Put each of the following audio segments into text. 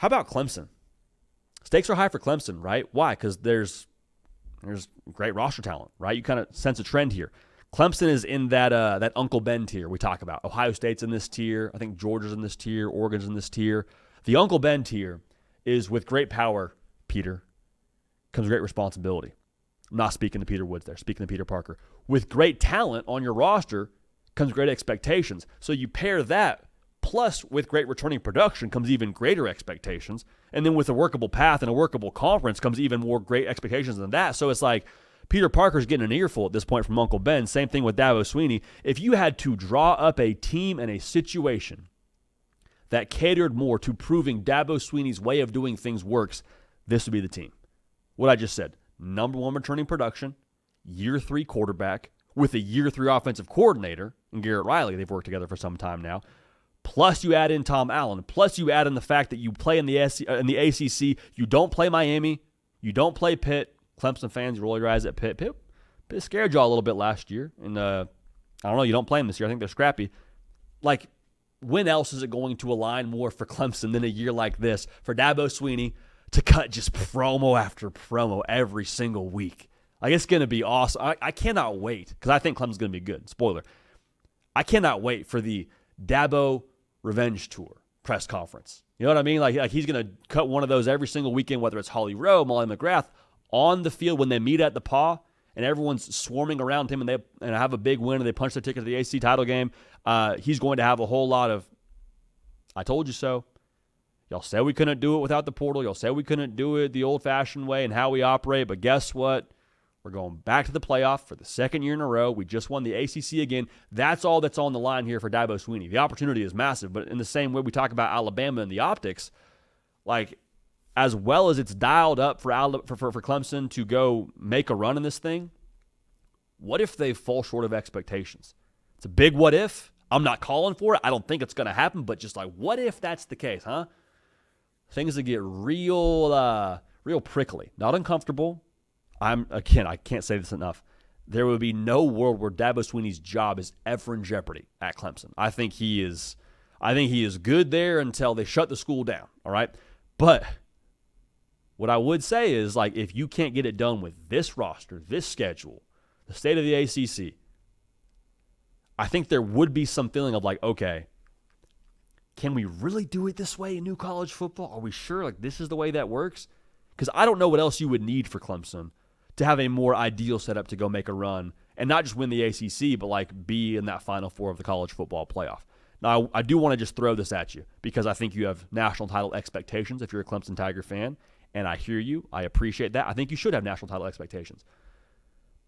How about Clemson? Stakes are high for Clemson, right? Why? Because there's great roster talent, right? You kind of sense a trend here. Clemson is in that Uncle Ben tier we talk about. Ohio State's in this tier. I think Georgia's in this tier. Oregon's in this tier. The Uncle Ben tier is with great power, Peter, comes great responsibility. I'm not speaking to Peter Woods there, speaking to Peter Parker. With great talent on your roster comes great expectations. So you pair that, plus with great returning production comes even greater expectations. And then with a workable path and a workable conference comes even more great expectations than that. So it's like Peter Parker's getting an earful at this point from Uncle Ben. Same thing with Dabo Swinney. If you had to draw up a team and a situation that catered more to proving Dabo Swinney's way of doing things works, this would be the team. What I just said. Number one returning production, year 3 quarterback, with a year 3 offensive coordinator, and Garrett Riley, they've worked together for some time now. Plus you add in Tom Allen. Plus you add in the fact that you play in the ACC. You don't play Miami. You don't play Pitt. Clemson fans, you roll your eyes at Pitt. Pitt scared y'all a little bit last year. And I don't know, you don't play them this year. I think they're scrappy. Like, when else is it going to align more for Clemson than a year like this for Dabo Swinney to cut just promo after promo every single week? Like, it's going to be awesome. I cannot wait, because I think Clemson's going to be good. Spoiler. I cannot wait for the Dabo Revenge Tour press conference. You know what I mean? Like he's going to cut one of those every single weekend, whether it's Holly Rowe, Molly McGrath, on the field when they meet at the Paw, and everyone's swarming around him, and they have a big win, and they punch their ticket to the AC title game. He's going to have a whole lot of, I told you so. Y'all said we couldn't do it without the portal. Y'all said we couldn't do it the old-fashioned way and how we operate, but guess what? We're going back to the playoff for the second year in a row. We just won the ACC again. That's all that's on the line here for Dabo Swinney. The opportunity is massive, but in the same way we talk about Alabama and the optics, like, as well as it's dialed up for Clemson to go make a run in this thing, what if they fall short of expectations? It's a big what if. I'm not calling for it. I don't think it's going to happen, but just like, what if that's the case, huh? Things that get real prickly. Not uncomfortable. I can't say this enough. There would be no world where Dabo Swinney's job is ever in jeopardy at Clemson. I think he is good there until they shut the school down, all right? But what I would say is, like, if you can't get it done with this roster, this schedule, the state of the ACC, I think there would be some feeling of like, okay, can we really do it this way in new college football? Are we sure like this is the way that works? Because I don't know what else you would need for Clemson to have a more ideal setup to go make a run and not just win the ACC, but like be in that Final Four of the college football playoff. Now, I do want to just throw this at you because I think you have national title expectations if you're a Clemson Tiger fan, and I hear you. I appreciate that. I think you should have national title expectations.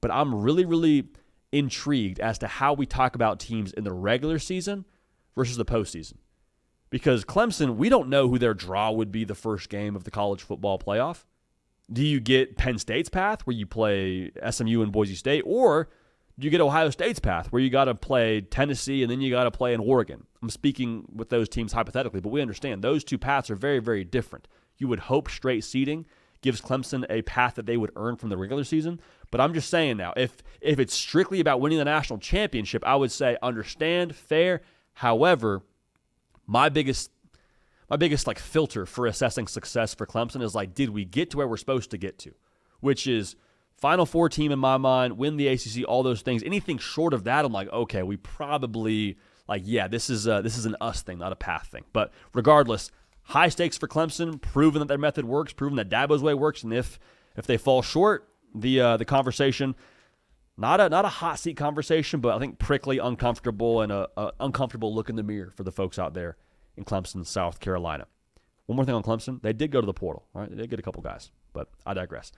But I'm really, really intrigued as to how we talk about teams in the regular season versus the postseason. Because Clemson, we don't know who their draw would be the first game of the college football playoff. Do you get Penn State's path where you play SMU and Boise State, or do you get Ohio State's path where you got to play Tennessee and then you got to play in Oregon? I'm speaking with those teams hypothetically, but we understand those two paths are very, very different. You would hope straight seeding gives Clemson a path that they would earn from the regular season, but I'm just saying now, if it's strictly about winning the national championship, I would say understand, fair. However, my biggest like filter for assessing success for Clemson is like, did we get to where we're supposed to get to? Which is Final Four team in my mind, win the ACC, all those things. Anything short of that, I'm like, okay, we probably like, yeah, this is an us thing, not a path thing. But regardless, high stakes for Clemson, proving that their method works, proving that Dabo's way works, and if they fall short, the conversation, not a hot seat conversation, but I think prickly, uncomfortable, and a uncomfortable look in the mirror for the folks out there in Clemson, South Carolina. One more thing on Clemson. They did go to the portal, right? They did get a couple guys, but I digress.